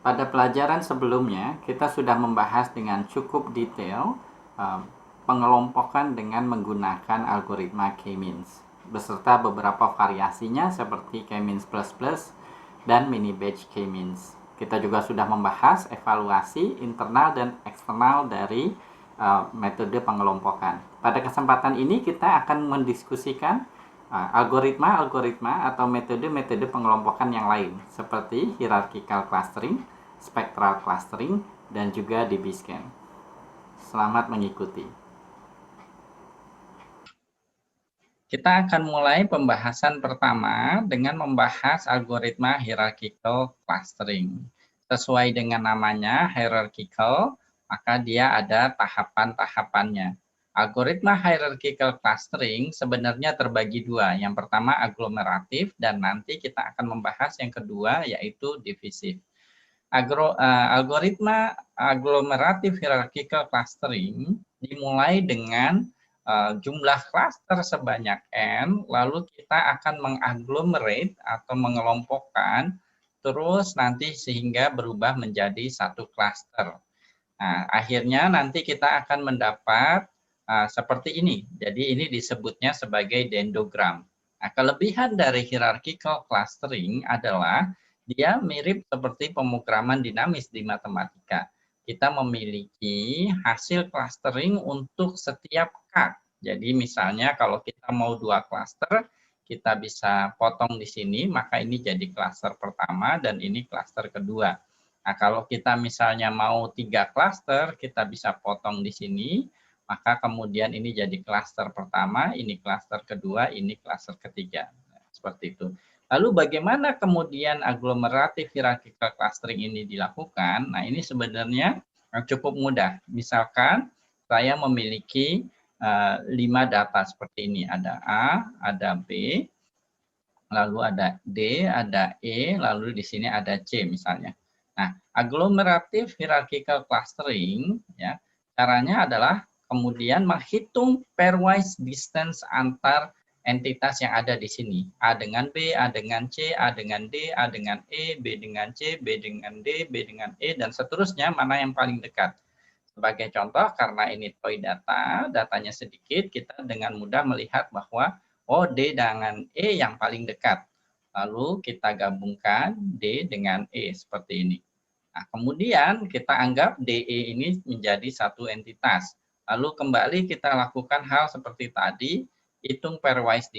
Pada pelajaran sebelumnya, kita sudah membahas dengan cukup detail pengelompokan dengan menggunakan algoritma K-means beserta beberapa variasinya seperti K-means plus plus dan mini batch K-means. Kita juga sudah membahas evaluasi internal dan eksternal dari metode pengelompokan. Pada kesempatan ini kita akan mendiskusikan algoritma-algoritma atau metode-metode pengelompokan yang lain seperti hierarchical clustering, spectral clustering, dan juga DB-scan. Selamat mengikuti. Kita akan mulai pembahasan pertama dengan membahas algoritma hierarchical clustering. Sesuai dengan namanya, hierarchical, maka dia ada tahapan-tahapannya. Algoritma hierarchical clustering sebenarnya terbagi dua. Yang pertama aglomeratif dan nanti kita akan membahas yang kedua yaitu divisif. Algoritma aglomeratif hierarchical clustering dimulai dengan jumlah klaster sebanyak n, lalu kita akan mengaglomerate atau mengelompokkan, terus nanti sehingga berubah menjadi satu klaster. Nah, akhirnya nanti kita akan mendapat seperti ini. Jadi ini disebutnya sebagai dendrogram. Nah, kelebihan dari hierarchical clustering adalah dia mirip seperti pemrograman dinamis di matematika. Kita memiliki hasil clustering untuk setiap K. Jadi misalnya kalau kita mau 2 cluster, kita bisa potong di sini, maka ini jadi cluster pertama dan ini cluster kedua. Nah, kalau kita misalnya mau 3 cluster, kita bisa potong di sini, maka kemudian ini jadi cluster pertama, ini cluster kedua, ini cluster ketiga. Nah, seperti itu. Lalu bagaimana kemudian agglomerative hierarchical clustering ini dilakukan? Nah, ini sebenarnya cukup mudah. Misalkan saya memiliki 5 data seperti ini. Ada A, ada B, lalu ada D, ada E, lalu di sini ada C misalnya. Nah, agglomerative hierarchical clustering, ya, caranya adalah kemudian menghitung pairwise distance antar entitas yang ada di sini. A dengan B, A dengan C, A dengan D, A dengan E, B dengan C, B dengan D, B dengan E, dan seterusnya, mana yang paling dekat. Sebagai contoh, karena ini toy data, datanya sedikit, kita dengan mudah melihat bahwa, oh D dengan E yang paling dekat. Lalu kita gabungkan D dengan E, seperti ini. Nah, kemudian kita anggap DE ini menjadi satu entitas. Lalu kembali kita lakukan hal seperti tadi, hitung pairwise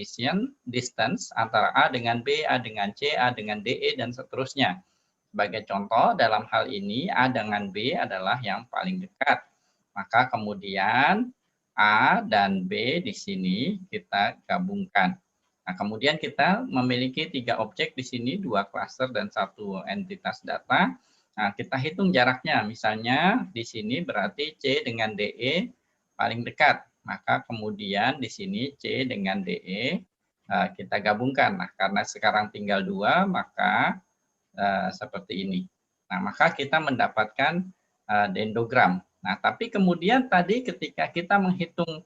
distance antara A dengan B, A dengan C, A dengan DE, dan seterusnya. Sebagai contoh, dalam hal ini A dengan B adalah yang paling dekat. Maka kemudian A dan B di sini kita gabungkan. Nah, kemudian kita memiliki 3 objek di sini, 2 klaster dan 1 entitas data. Nah, kita hitung jaraknya. Misalnya di sini berarti C dengan DE paling dekat. Maka kemudian di sini C dengan DE kita gabungkan. Nah, karena sekarang tinggal 2, maka seperti ini. Nah, maka kita mendapatkan dendrogram. Nah, tapi kemudian tadi ketika kita menghitung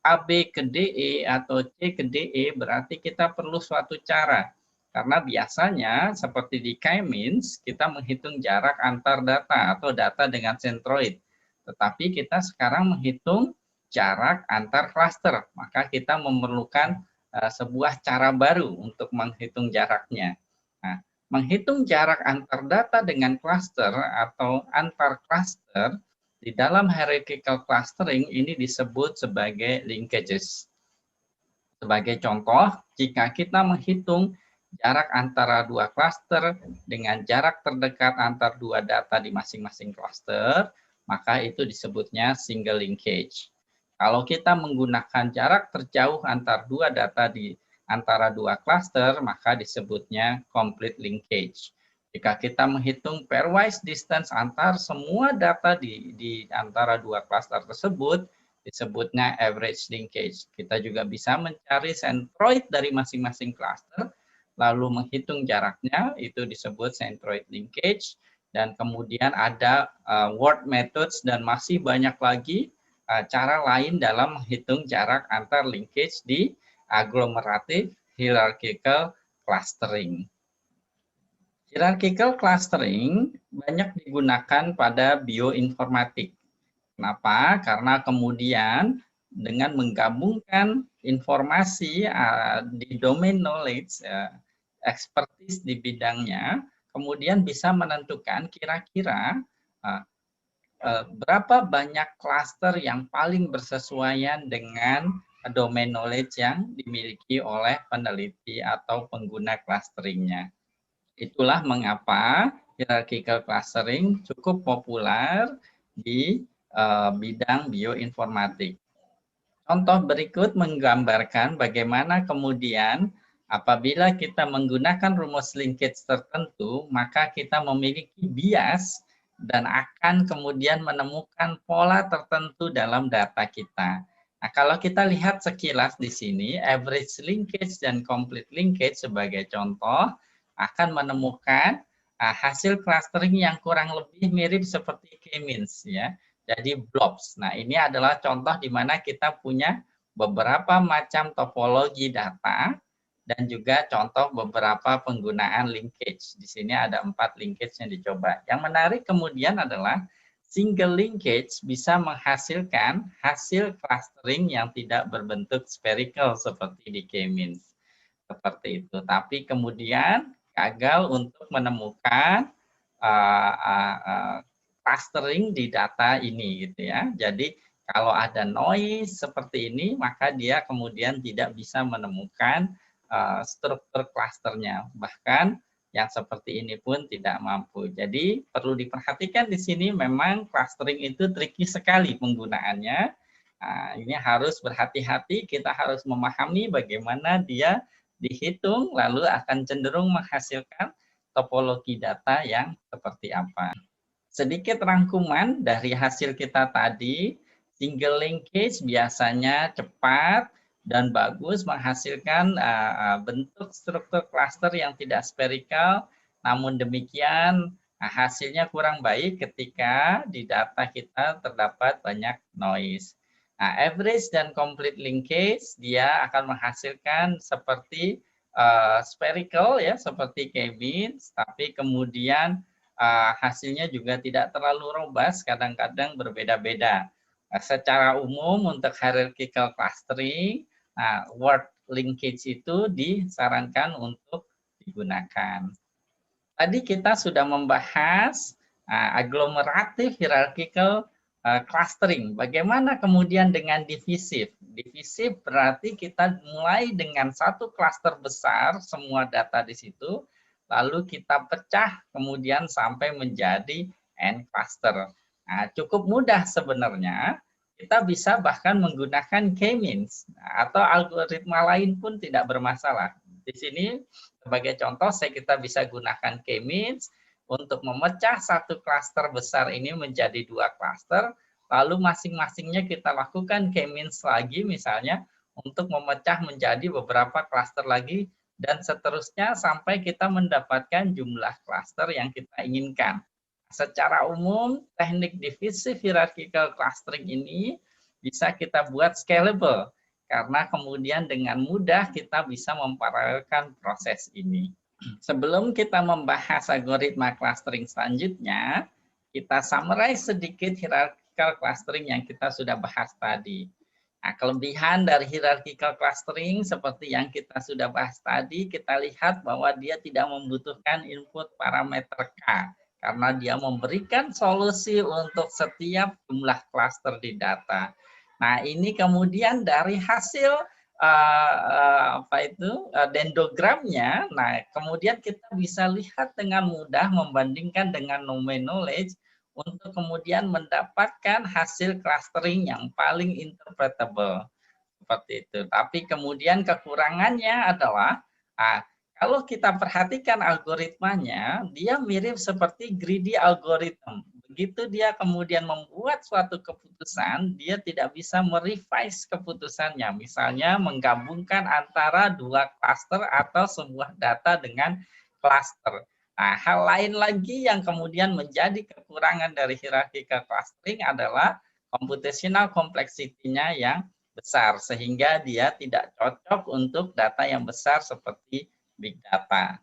AB ke DE atau C ke DE, berarti kita perlu suatu cara. Karena biasanya seperti di K-means, kita menghitung jarak antar data atau data dengan centroid. Tetapi kita sekarang menghitung jarak antar klaster, maka kita memerlukan sebuah cara baru untuk menghitung jaraknya. Nah, menghitung jarak antar data dengan klaster atau antar klaster di dalam hierarchical clustering ini disebut sebagai linkages. Sebagai contoh, jika kita menghitung jarak antara 2 klaster dengan jarak terdekat antar 2 data di masing-masing klaster, maka itu disebutnya single linkage. Kalau kita menggunakan jarak terjauh antar 2 data di antara 2 klaster, maka disebutnya complete linkage. Jika kita menghitung pairwise distance antar semua data di antara 2 klaster tersebut, disebutnya average linkage. Kita juga bisa mencari centroid dari masing-masing klaster, lalu menghitung jaraknya, itu disebut centroid linkage, dan kemudian ada word methods dan masih banyak lagi cara lain dalam menghitung jarak antar linkage di agglomerative hierarchical clustering. Hierarchical clustering banyak digunakan pada bioinformatik. Kenapa? Karena kemudian dengan menggabungkan informasi di domain knowledge, expertise di bidangnya, kemudian bisa menentukan kira-kira berapa banyak klaster yang paling bersesuaian dengan domain knowledge yang dimiliki oleh peneliti atau pengguna clusteringnya. Itulah mengapa hierarchical clustering cukup populer di bidang bioinformatik. Contoh berikut menggambarkan bagaimana kemudian apabila kita menggunakan rumus linkage tertentu, maka kita memiliki bias dan akan kemudian menemukan pola tertentu dalam data kita. Nah, kalau kita lihat sekilas di sini, average linkage dan complete linkage sebagai contoh, akan menemukan hasil clustering yang kurang lebih mirip seperti K-means ya. Jadi blobs. Nah, ini adalah contoh di mana kita punya beberapa macam topologi data dan juga contoh beberapa penggunaan linkage. Di sini ada 4 linkage yang dicoba. Yang menarik kemudian adalah single linkage bisa menghasilkan hasil clustering yang tidak berbentuk spherical seperti di K-means. Seperti itu. Tapi kemudian gagal untuk menemukan clustering di data ini gitu ya. Jadi kalau ada noise seperti ini maka dia kemudian tidak bisa menemukan struktur klasternya. Bahkan yang seperti ini pun tidak mampu. Jadi perlu diperhatikan di sini memang clustering itu tricky sekali penggunaannya. Nah, ini harus berhati-hati, kita harus memahami bagaimana dia dihitung lalu akan cenderung menghasilkan topologi data yang seperti apa. Sedikit rangkuman dari hasil kita tadi, single linkage biasanya cepat dan bagus menghasilkan bentuk struktur cluster yang tidak spherical, namun demikian hasilnya kurang baik ketika di data kita terdapat banyak noise. Nah, average dan complete linkage dia akan menghasilkan seperti spherical ya, seperti K-means, tapi kemudian hasilnya juga tidak terlalu robust, kadang-kadang berbeda-beda. Secara umum untuk hierarchical clustering, word linkage itu disarankan untuk digunakan. Tadi kita sudah membahas agglomerative hierarchical clustering. Bagaimana kemudian dengan divisif? Divisif berarti kita mulai dengan satu cluster besar, semua data di situ, lalu kita pecah kemudian sampai menjadi n cluster. Nah, cukup mudah sebenarnya. Kita bisa bahkan menggunakan K-means atau algoritma lain pun tidak bermasalah. Di sini sebagai contoh kita bisa gunakan K-means untuk memecah satu klaster besar ini menjadi 2 klaster, lalu masing-masingnya kita lakukan K-means lagi misalnya untuk memecah menjadi beberapa klaster lagi dan seterusnya sampai kita mendapatkan jumlah klaster yang kita inginkan. Secara umum, teknik divisif hierarchical clustering ini bisa kita buat scalable karena kemudian dengan mudah kita bisa memparalelkan proses ini. Sebelum kita membahas algoritma clustering selanjutnya, kita summarize sedikit hierarchical clustering yang kita sudah bahas tadi. Nah, kelebihan dari hierarchical clustering seperti yang kita sudah bahas tadi, kita lihat bahwa dia tidak membutuhkan input parameter K karena dia memberikan solusi untuk setiap jumlah klaster di data. Nah, ini kemudian dari hasil dendrogramnya, nah kemudian kita bisa lihat dengan mudah membandingkan dengan domain knowledge untuk kemudian mendapatkan hasil clustering yang paling interpretable seperti itu. Tapi kemudian kekurangannya adalah kalau kita perhatikan algoritmanya, dia mirip seperti greedy algorithm. Begitu dia kemudian membuat suatu keputusan, dia tidak bisa merevise keputusannya. Misalnya menggabungkan antara 2 klaster atau sebuah data dengan klaster. Nah, hal lain lagi yang kemudian menjadi kekurangan dari hierarchical clustering adalah computational complexity-nya yang besar, sehingga dia tidak cocok untuk data yang besar seperti big data.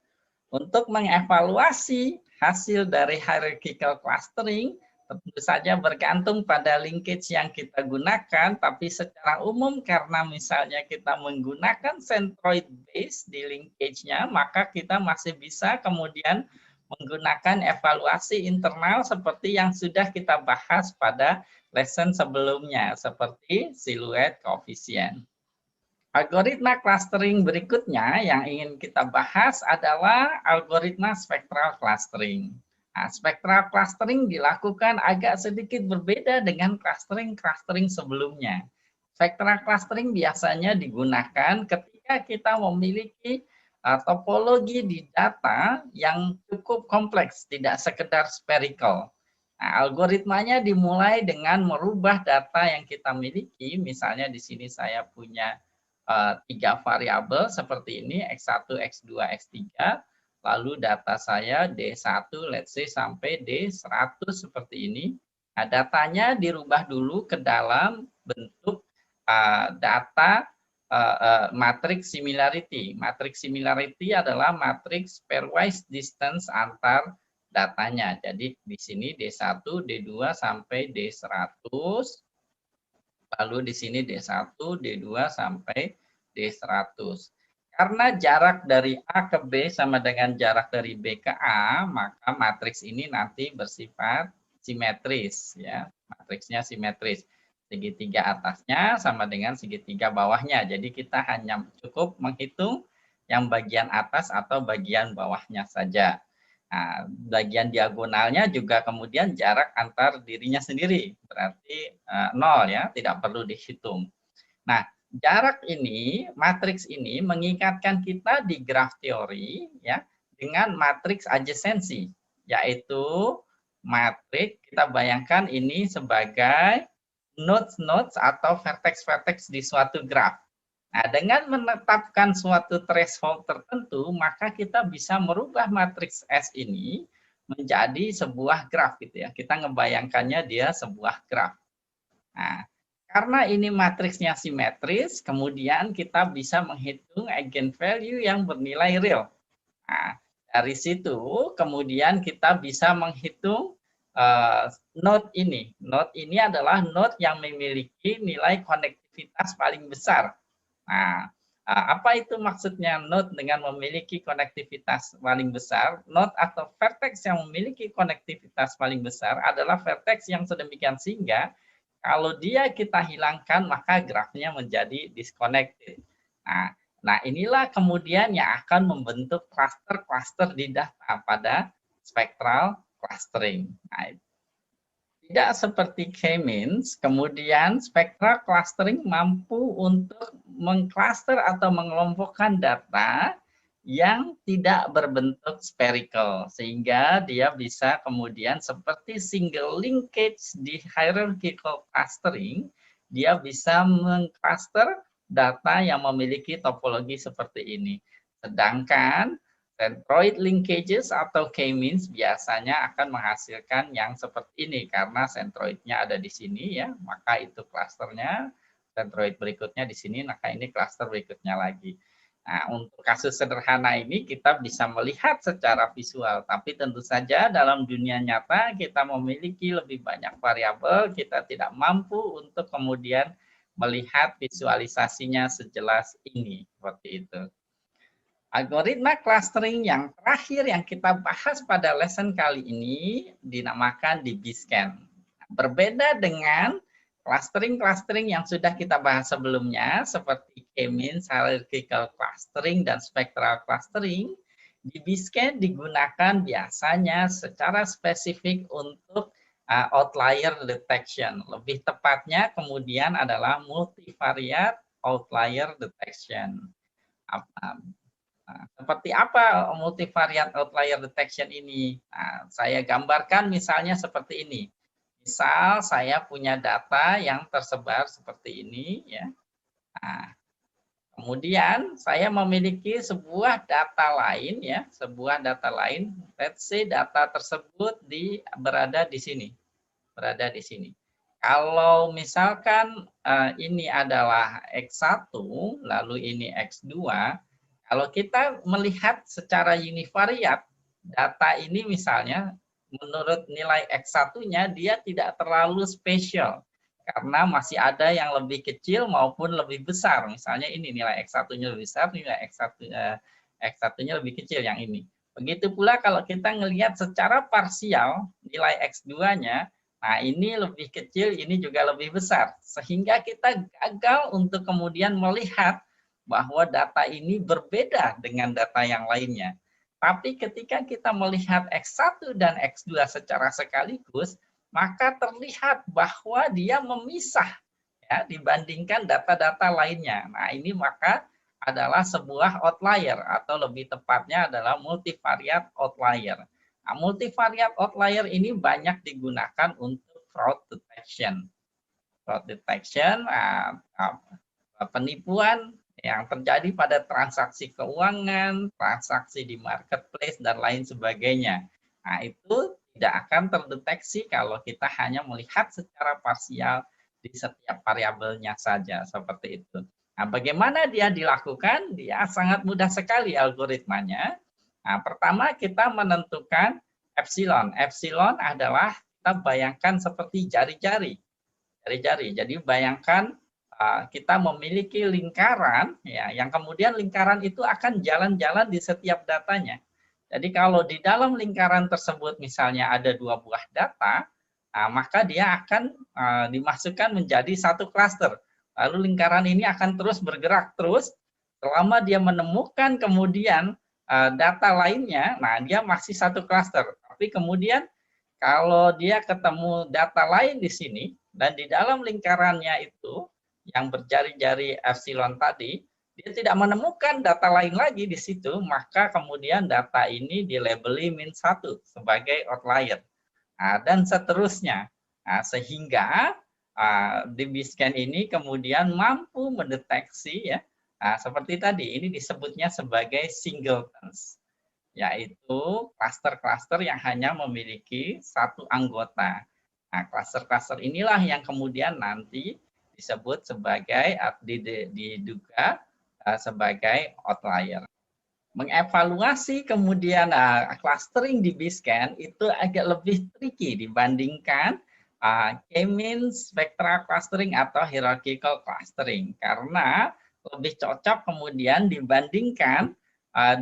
Untuk mengevaluasi hasil dari hierarchical clustering, tentu saja bergantung pada linkage yang kita gunakan, tapi secara umum karena misalnya kita menggunakan centroid base di linkage-nya, maka kita masih bisa kemudian menggunakan evaluasi internal seperti yang sudah kita bahas pada lesson sebelumnya, seperti silhouette coefficient. Algoritma clustering berikutnya yang ingin kita bahas adalah algoritma spectral clustering. Nah, spectral clustering dilakukan agak sedikit berbeda dengan clustering sebelumnya. Spectral clustering biasanya digunakan ketika kita memiliki topologi di data yang cukup kompleks, tidak sekedar spherical. Nah, algoritmanya dimulai dengan merubah data yang kita miliki, misalnya di sini saya punya 3 variabel seperti ini, X1, X2, X3, lalu data saya D1, let's say sampai D100 seperti ini. Nah, datanya dirubah dulu ke dalam bentuk data matrix similarity. Matrix similarity adalah matrix pairwise distance antar datanya. Jadi di sini D1, D2 sampai D100. Lalu di sini D1, D2 sampai D100. Karena jarak dari A ke B sama dengan jarak dari B ke A, maka matriks ini nanti bersifat simetris, ya. Matriksnya simetris. Segitiga atasnya sama dengan segitiga bawahnya. Jadi kita hanya cukup menghitung yang bagian atas atau bagian bawahnya saja. Nah, bagian diagonalnya juga kemudian jarak antar dirinya sendiri, berarti 0 ya, tidak perlu dihitung. Nah, jarak ini, matriks ini mengikatkan kita di graf teori ya dengan matriks adjacency, yaitu matriks kita bayangkan ini sebagai nodes-nodes atau vertex-vertex di suatu graf. Nah, dengan menetapkan suatu threshold tertentu, maka kita bisa merubah matriks S ini menjadi sebuah graf gitu ya. Kita ngebayangkannya dia sebuah graf. Nah, karena ini matriksnya simetris, kemudian kita bisa menghitung eigenvalue yang bernilai real. Nah, dari situ kemudian kita bisa menghitung node ini. Node ini adalah node yang memiliki nilai konektivitas paling besar. Nah, apa itu maksudnya node dengan memiliki konektivitas paling besar? Node atau vertex yang memiliki konektivitas paling besar adalah vertex yang sedemikian sehingga kalau dia kita hilangkan maka grafnya menjadi disconnected. Nah, inilah kemudian yang akan membentuk cluster-cluster di data pada spectral clustering. Nah, tidak seperti K-means, kemudian spectral clustering mampu untuk mengcluster atau mengelompokkan data yang tidak berbentuk spherical, sehingga dia bisa kemudian seperti single linkage di hierarchical clustering, dia bisa mengcluster data yang memiliki topologi seperti ini. Sedangkan centroid linkages atau K-means biasanya akan menghasilkan yang seperti ini karena centroidnya ada di sini ya, maka itu klasternya, centroid berikutnya di sini, maka ini klaster berikutnya lagi. Nah, untuk kasus sederhana ini kita bisa melihat secara visual, tapi tentu saja dalam dunia nyata kita memiliki lebih banyak variabel, kita tidak mampu untuk kemudian melihat visualisasinya sejelas ini, seperti itu. Algoritma clustering yang terakhir yang kita bahas pada lesson kali ini dinamakan DB-scan. Berbeda dengan clustering yang sudah kita bahas sebelumnya seperti K-means, hierarchical clustering, dan spectral clustering, DB-scan digunakan biasanya secara spesifik untuk outlier detection. Lebih tepatnya kemudian adalah multivariate outlier detection. Seperti apa multivariate outlier detection ini? Nah, saya gambarkan misalnya seperti ini. Misal saya punya data yang tersebar seperti ini, ya. Nah, kemudian saya memiliki sebuah data lain, ya, sebuah data lain. Let's say data tersebut berada di sini, berada di sini. Kalau misalkan ini adalah X1, lalu ini X2. Kalau kita melihat secara univariat, data ini misalnya menurut nilai X1-nya dia tidak terlalu spesial karena masih ada yang lebih kecil maupun lebih besar. Misalnya ini nilai X1-nya lebih besar, nilai X1-nya lebih kecil yang ini. Begitu pula kalau kita melihat secara parsial nilai X2-nya, nah ini lebih kecil, ini juga lebih besar. Sehingga kita gagal untuk kemudian melihat bahwa data ini berbeda dengan data yang lainnya. Tapi ketika kita melihat X1 dan X2 secara sekaligus, maka terlihat bahwa dia memisah ya dibandingkan data-data lainnya. Nah, ini maka adalah sebuah outlier atau lebih tepatnya adalah multivariate outlier. Nah, multivariate outlier ini banyak digunakan untuk fraud detection. Fraud detection, penipuan yang terjadi pada transaksi keuangan, transaksi di marketplace, dan lain sebagainya. Nah, itu tidak akan terdeteksi kalau kita hanya melihat secara parsial di setiap variabelnya saja, seperti itu. Nah, bagaimana dia dilakukan? Dia sangat mudah sekali algoritmanya. Nah, pertama kita menentukan epsilon. Epsilon adalah kita bayangkan seperti jari-jari. Jari-jari. Jadi bayangkan kita memiliki lingkaran, ya, yang kemudian lingkaran itu akan jalan-jalan di setiap datanya. Jadi kalau di dalam lingkaran tersebut misalnya ada 2 buah data, maka dia akan dimasukkan menjadi satu klaster. Lalu lingkaran ini akan terus bergerak terus selama dia menemukan kemudian data lainnya, nah dia masih satu klaster. Tapi kemudian kalau dia ketemu data lain di sini dan di dalam lingkarannya itu yang berjari-jari epsilon tadi, dia tidak menemukan data lain lagi di situ, maka kemudian data ini dilabeli -1 sebagai outlier. Dan seterusnya. Sehingga DB-Scan ini kemudian mampu mendeteksi ya, seperti tadi, ini disebutnya sebagai singletons, yaitu klaster-klaster yang hanya memiliki satu anggota. Nah, klaster-klaster inilah yang kemudian nanti disebut sebagai diduga sebagai outlier. Mengevaluasi kemudian clustering di B-Scan itu agak lebih tricky dibandingkan K-means spectral clustering atau hierarchical clustering karena lebih cocok kemudian dibandingkan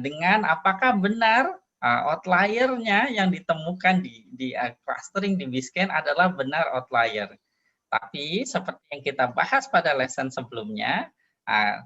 dengan apakah benar outlier-nya yang ditemukan di clustering di B-Scan adalah benar outlier. Tapi seperti yang kita bahas pada lesson sebelumnya,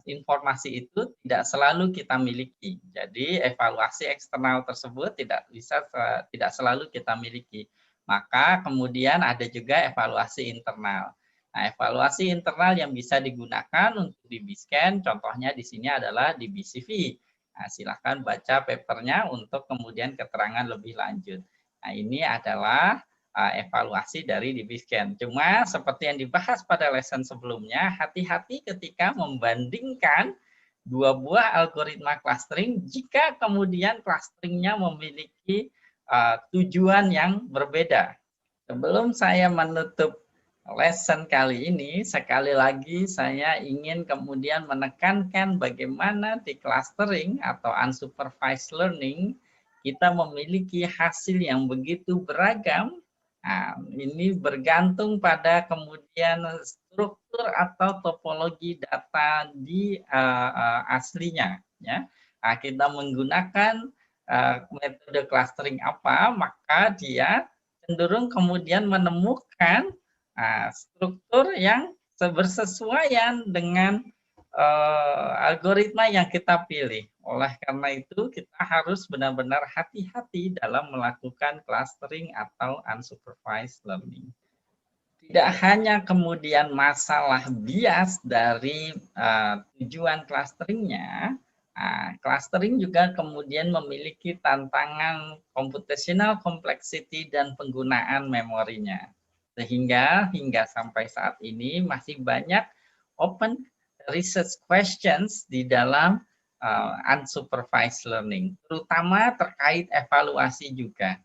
informasi itu tidak selalu kita miliki. Jadi evaluasi eksternal tersebut tidak selalu kita miliki. Maka kemudian ada juga evaluasi internal. Nah, evaluasi internal yang bisa digunakan untuk di B-Scan, contohnya di sini adalah di BCV. Nah, silahkan baca papernya untuk kemudian keterangan lebih lanjut. Nah, ini adalah evaluasi dari DB-Scan. Cuma seperti yang dibahas pada lesson sebelumnya, hati-hati ketika membandingkan 2 buah algoritma clustering jika kemudian clusteringnya memiliki tujuan yang berbeda. Sebelum saya menutup lesson kali ini, sekali lagi saya ingin kemudian menekankan bagaimana di clustering atau unsupervised learning kita memiliki hasil yang begitu beragam. Nah, ini bergantung pada kemudian struktur atau topologi data di aslinya. Ya. Nah, kita menggunakan metode clustering apa, maka dia cenderung kemudian menemukan struktur yang bersesuaian dengan algoritma yang kita pilih. Oleh karena itu, kita harus benar-benar hati-hati dalam melakukan clustering atau unsupervised learning. Tidak hanya kemudian masalah bias dari tujuan clusteringnya, clustering juga kemudian memiliki tantangan computational complexity dan penggunaan memorinya. Sehingga hingga sampai saat ini masih banyak open research questions di dalam unsupervised learning, terutama terkait evaluasi juga.